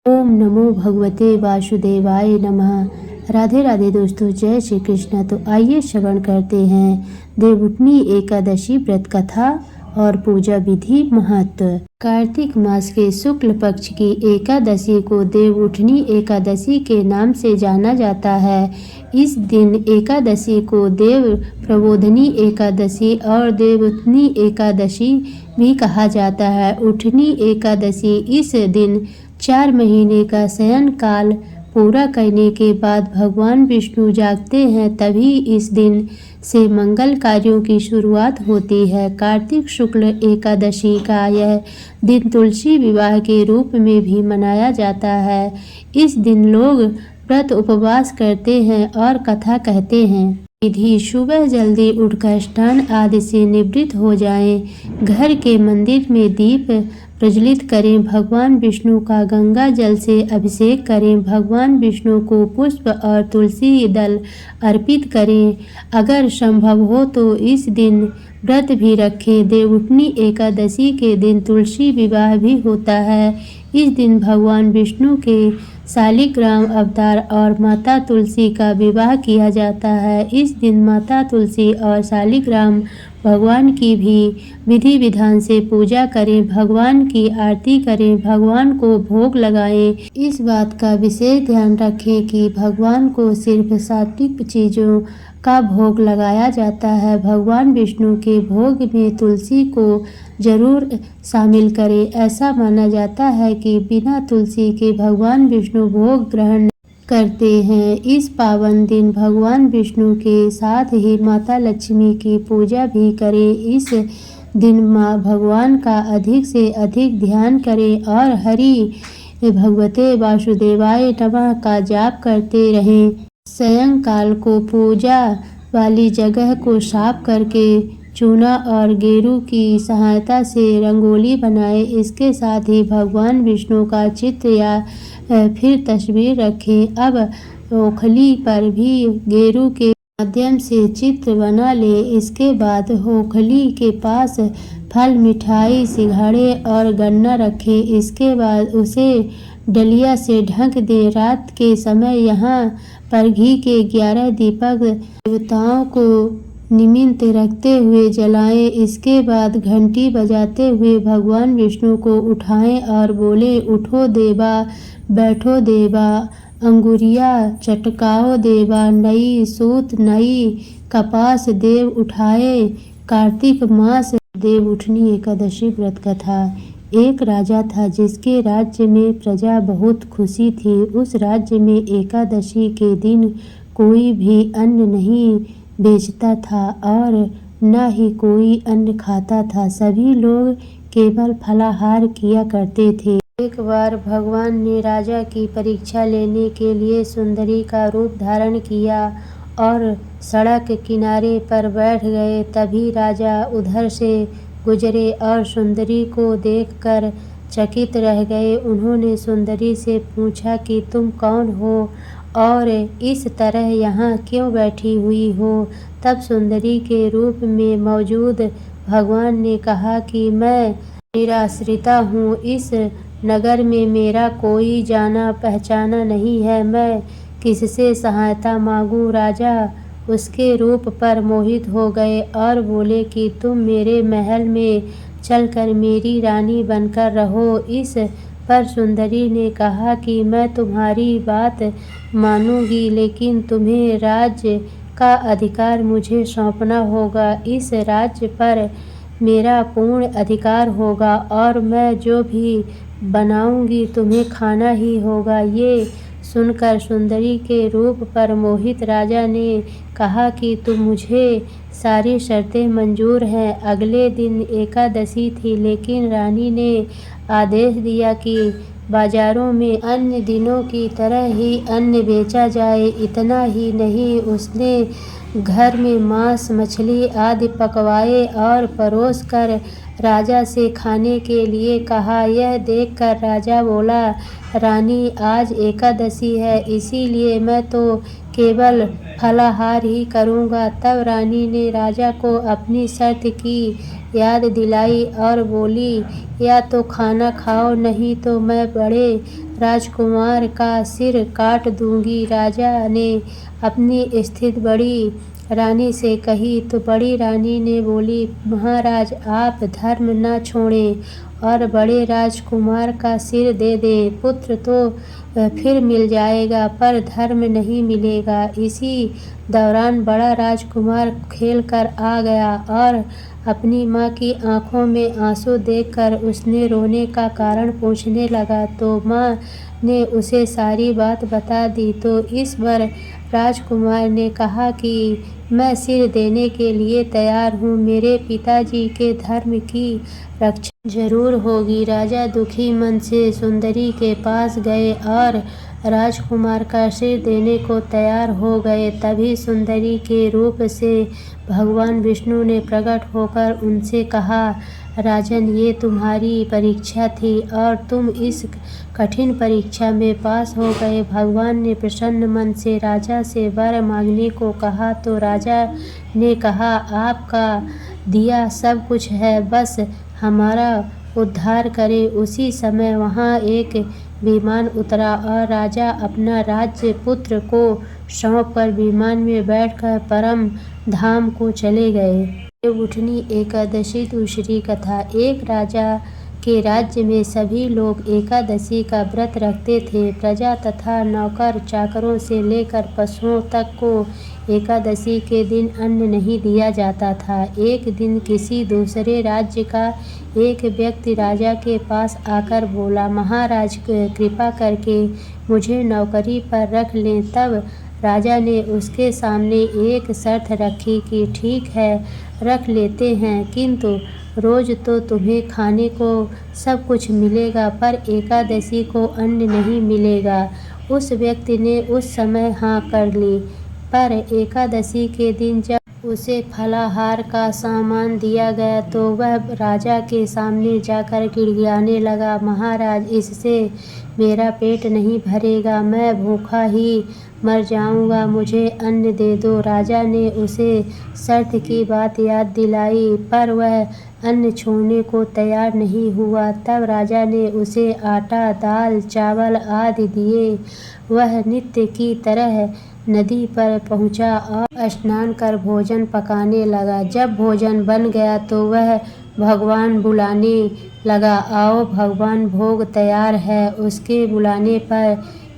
ओम नमो भगवते वासुदेवाय नमः। राधे राधे दोस्तों, जय श्री कृष्ण। तो आइए श्रवण करते हैं देवउठनी एकादशी व्रत कथा और पूजा विधि महत्व। कार्तिक मास के शुक्ल पक्ष की एकादशी को देवउठनी एकादशी के नाम से जाना जाता है। इस दिन एकादशी को देव प्रबोधनी एकादशी और देवउठनी एकादशी भी कहा जाता है। उठनी एकादशी इस दिन 4 महीने का शयन काल पूरा करने के बाद भगवान विष्णु जागते हैं, तभी इस दिन से मंगल कार्यों की शुरुआत होती है। कार्तिक शुक्ल एकादशी का यह दिन तुलसी विवाह के रूप में भी मनाया जाता है। इस दिन लोग व्रत उपवास करते हैं और कथा कहते हैं। विधि: सुबह जल्दी उठकर स्नान आदि से निवृत्त हो जाएं। घर के मंदिर में दीप प्रज्वलित करें। भगवान विष्णु का गंगा जल से अभिषेक करें। भगवान विष्णु को पुष्प और तुलसी दल अर्पित करें। अगर संभव हो तो इस दिन व्रत भी रखें। देवउठनी एकादशी के दिन तुलसी विवाह भी होता है। इस दिन भगवान विष्णु के शालिग्राम अवतार और माता तुलसी का विवाह किया जाता है। इस दिन माता तुलसी और शालिग्राम भगवान की भी विधि विधान से पूजा करें। भगवान की आरती करें। भगवान को भोग लगाएं। इस बात का विशेष ध्यान रखें कि भगवान को सिर्फ सात्विक चीज़ों का भोग लगाया जाता है। भगवान विष्णु के भोग में तुलसी को जरूर शामिल करें। ऐसा माना जाता है कि बिना तुलसी के भगवान विष्णु भोग ग्रहण करते हैं। इस पावन दिन भगवान विष्णु के साथ ही माता लक्ष्मी की पूजा भी करें। इस दिन माँ भगवान का अधिक से अधिक ध्यान करें और हरि भगवते वासुदेवाय नमः का जाप करते रहें। सायंकाल को पूजा वाली जगह को साफ करके चूना और गेरू की सहायता से रंगोली बनाएं। इसके साथ ही भगवान विष्णु का चित्र या फिर तस्वीर रखें। अब ओखली पर भी गेरू के माध्यम से चित्र बना ले। इसके बाद ओखली के पास फल, मिठाई, सिंघाड़े और गन्ना रखें। इसके बाद उसे डलिया से ढक दें। रात के समय यहाँ पर घी के 11 दीपक देवताओं को निमित्त रखते हुए जलाएं। इसके बाद घंटी बजाते हुए भगवान विष्णु को उठाएं और बोले, उठो देवा, बैठो देवा, अंगुरिया चटकाओ देवा, नई सूत नई कपास देव उठाए। कार्तिक मास देवउठनी एकादशी व्रत कथा। एक राजा था जिसके राज्य में प्रजा बहुत खुशी थी। उस राज्य में एकादशी के दिन कोई भी अन्न नहीं बेचता था और न ही कोई अन्न खाता था। सभी लोग केवल फलाहार किया करते थे। एक बार भगवान ने राजा की परीक्षा लेने के लिए सुंदरी का रूप धारण किया और सड़क किनारे पर बैठ गए। तभी राजा उधर से गुजरे और सुंदरी को देखकर चकित रह गए। उन्होंने सुंदरी से पूछा कि तुम कौन हो और इस तरह यहाँ क्यों बैठी हुई हो। तब सुंदरी के रूप में मौजूद भगवान ने कहा कि मैं निराश्रिता हूँ। इस नगर में मेरा कोई जाना पहचाना नहीं है। मैं किससे सहायता मांगूं। राजा उसके रूप पर मोहित हो गए और बोले कि तुम मेरे महल में चलकर मेरी रानी बनकर रहो। इस पर सुंदरी ने कहा कि मैं तुम्हारी बात मानूंगी, लेकिन तुम्हें राज्य का अधिकार मुझे सौंपना होगा। इस राज्य पर मेरा पूर्ण अधिकार होगा और मैं जो भी बनाऊंगी तुम्हें खाना ही होगा। ये सुनकर सुंदरी के रूप पर मोहित राजा ने कहा कि तुम मुझे सारी शर्तें मंजूर हैं। अगले दिन एकादशी थी, लेकिन रानी ने आदेश दिया कि बाजारों में अन्य दिनों की तरह ही अन्न बेचा जाए। इतना ही नहीं, उसने घर में मांस, मछली आदि पकवाए और परोस कर राजा से खाने के लिए कहा। यह देखकर राजा बोला, रानी आज एकादशी है, इसीलिए मैं तो केवल फलाहार ही करूँगा। तब रानी ने राजा को अपनी शर्त की याद दिलाई और बोली, या तो खाना खाओ, नहीं तो मैं बड़े राजकुमार का सिर काट दूंगी। राजा ने अपनी स्थिति बड़ी रानी से कही तो बड़ी रानी ने बोली, महाराज आप धर्म न छोड़ें और बड़े राजकुमार का सिर दे दें। पुत्र तो फिर मिल जाएगा पर धर्म नहीं मिलेगा। इसी दौरान बड़ा राजकुमार खेल कर आ गया और अपनी माँ की आंखों में आंसू देखकर उसने रोने का कारण पूछने लगा तो माँ ने उसे सारी बात बता दी। तो इस बार राजकुमार ने कहा कि मैं सिर देने के लिए तैयार हूँ, मेरे पिताजी के धर्म की रक्षा जरूर होगी। राजा दुखी मन से सुंदरी के पास गए और राजकुमार का सिर देने को तैयार हो गए। तभी सुंदरी के रूप से भगवान विष्णु ने प्रकट होकर उनसे कहा, राजन ये तुम्हारी परीक्षा थी और तुम इस कठिन परीक्षा में पास हो गए। भगवान ने प्रसन्न मन से राजा से वर मांगने को कहा तो राजा ने कहा, आपका दिया सब कुछ है, बस हमारा उद्धार करे। उसी समय वहाँ एक विमान उतरा और राजा अपना राज्य पुत्र को सौंपकर विमान में बैठकर परम धाम को चले गए। देवउठनी एकादशी दूसरी कथा। एक राजा के राज्य में सभी लोग एकादशी का व्रत रखते थे। प्रजा तथा नौकर चाकरों से लेकर पशुओं तक को एकादशी के दिन अन्न नहीं दिया जाता था। एक दिन किसी दूसरे राज्य का एक व्यक्ति राजा के पास आकर बोला, महाराज कृपा करके मुझे नौकरी पर रख लें। तब राजा ने उसके सामने एक शर्त रखी कि ठीक है रख लेते हैं, किंतु रोज तो तुम्हें खाने को सब कुछ मिलेगा पर एकादशी को अन्न नहीं मिलेगा। उस व्यक्ति ने उस समय हाँ कर ली, पर एकादशी के दिन जब उसे फलाहार का सामान दिया गया तो वह राजा के सामने जाकर गिड़गिड़ाने लगा, महाराज इससे मेरा पेट नहीं भरेगा, मैं भूखा ही मर जाऊंगा, मुझे अन्न दे दो। राजा ने उसे शर्त की बात याद दिलाई पर वह अन्न छोड़ने को तैयार नहीं हुआ। तब राजा ने उसे आटा, दाल, चावल आदि दिए। वह नित्य की तरह नदी पर पहुंचा और स्नान कर भोजन पकाने लगा। जब भोजन बन गया तो वह भगवान बुलाने लगा, आओ भगवान भोग तैयार है। उसके बुलाने पर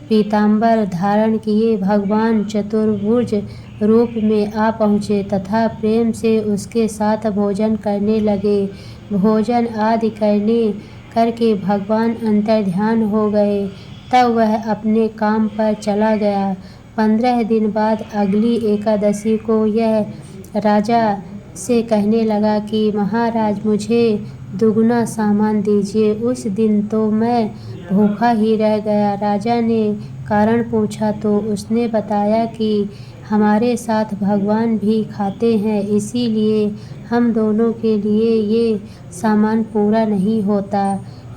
पीताम्बर धारण किए भगवान चतुर्भुज रूप में आ पहुँचे तथा प्रेम से उसके साथ भोजन करने लगे। भोजन आदि करके भगवान अंतर्ध्यान हो गए। तब वह अपने काम पर चला गया। 15 दिन बाद अगली एकादशी को यह राजा से कहने लगा कि महाराज मुझे दुगना सामान दीजिए। उस दिन तो मैं भूखा ही रह गया। राजा ने कारण पूछा तो उसने बताया कि हमारे साथ भगवान भी खाते हैं, इसीलिए हम दोनों के लिए ये सामान पूरा नहीं होता।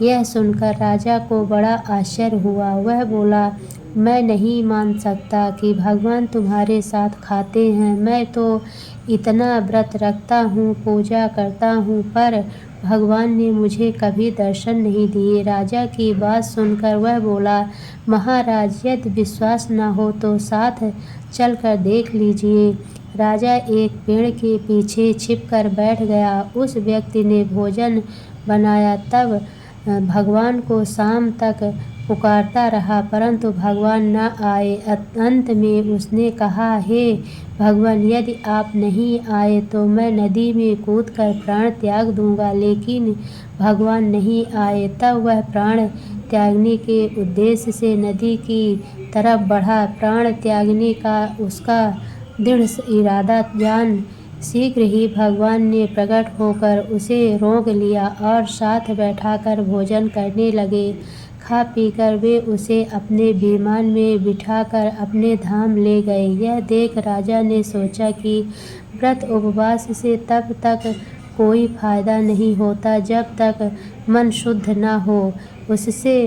यह सुनकर राजा को बड़ा आश्चर्य हुआ। वह बोला, मैं नहीं मान सकता कि भगवान तुम्हारे साथ खाते हैं। मैं तो इतना व्रत रखता हूँ, पूजा करता हूँ, पर भगवान ने मुझे कभी दर्शन नहीं दिए। राजा की बात सुनकर वह बोला, महाराज यदि विश्वास न हो तो साथ चलकर देख लीजिए। राजा एक पेड़ के पीछे छिपकर बैठ गया। उस व्यक्ति ने भोजन बनाया। तब भगवान को शाम तक पुकारता रहा परंतु भगवान न आए। अंत में उसने कहा, हे भगवान यदि आप नहीं आए तो मैं नदी में कूदकर प्राण त्याग दूंगा। लेकिन भगवान नहीं आए। तब वह प्राण त्यागने के उद्देश्य से नदी की तरफ बढ़ा। प्राण त्यागने का उसका दृढ़ इरादा जान शीघ्र ही भगवान ने प्रकट होकर उसे रोक लिया और साथ बैठाकर भोजन करने लगे। खा पीकर वे उसे अपने विमान में बिठाकर अपने धाम ले गए। यह देख राजा ने सोचा कि व्रत उपवास से तब तक कोई फायदा नहीं होता जब तक मन शुद्ध न हो। उससे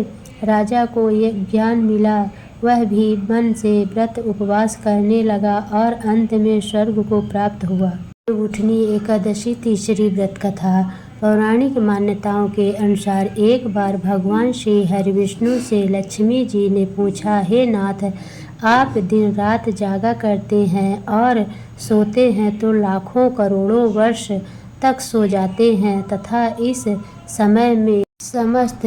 राजा को यह ज्ञान मिला। वह भी मन से व्रत उपवास करने लगा और अंत में स्वर्ग को प्राप्त हुआ। उठनी एकादशी तीसरी व्रत कथा। पौराणिक मान्यताओं के अनुसार एक बार भगवान श्री हरिविष्णु से लक्ष्मी जी ने पूछा, हे नाथ, आप दिन रात जागा करते हैं और सोते हैं तो लाखों करोड़ों वर्ष तक सो जाते हैं तथा इस समय में समस्त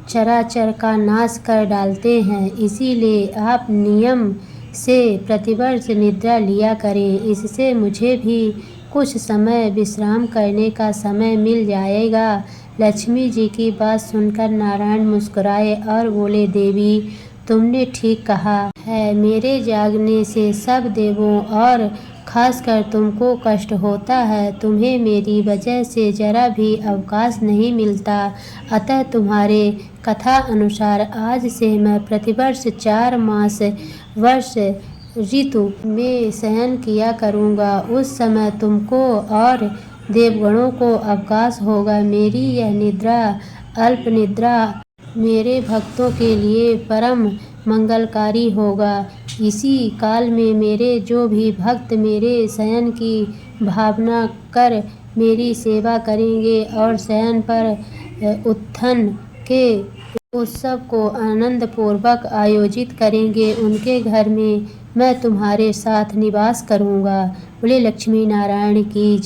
चराचर का नाश कर डालते हैं। इसीलिए आप नियम से प्रतिवर्ष निद्रा लिया करें। इससे मुझे भी कुछ समय विश्राम करने का समय मिल जाएगा। लक्ष्मी जी की बात सुनकर नारायण मुस्कुराए और बोले, देवी, तुमने ठीक कहा है। मेरे जागने से सब देवों और खासकर तुमको कष्ट होता है। तुम्हें मेरी वजह से जरा भी अवकाश नहीं मिलता। अतः तुम्हारे कथा अनुसार आज से मैं प्रतिवर्ष 4 मास वर्ष ऋतु में शयन किया करूँगा। उस समय तुमको और देवगणों को अवकाश होगा। मेरी यह निद्रा अल्प निद्रा मेरे भक्तों के लिए परम मंगलकारी होगा। इसी काल में मेरे जो भी भक्त मेरे शयन की भावना कर मेरी सेवा करेंगे और शयन पर उत्थान के उत्सव को आनंद पूर्वक आयोजित करेंगे, उनके घर में मैं तुम्हारे साथ निवास करूंगा। बोले लक्ष्मी नारायण की।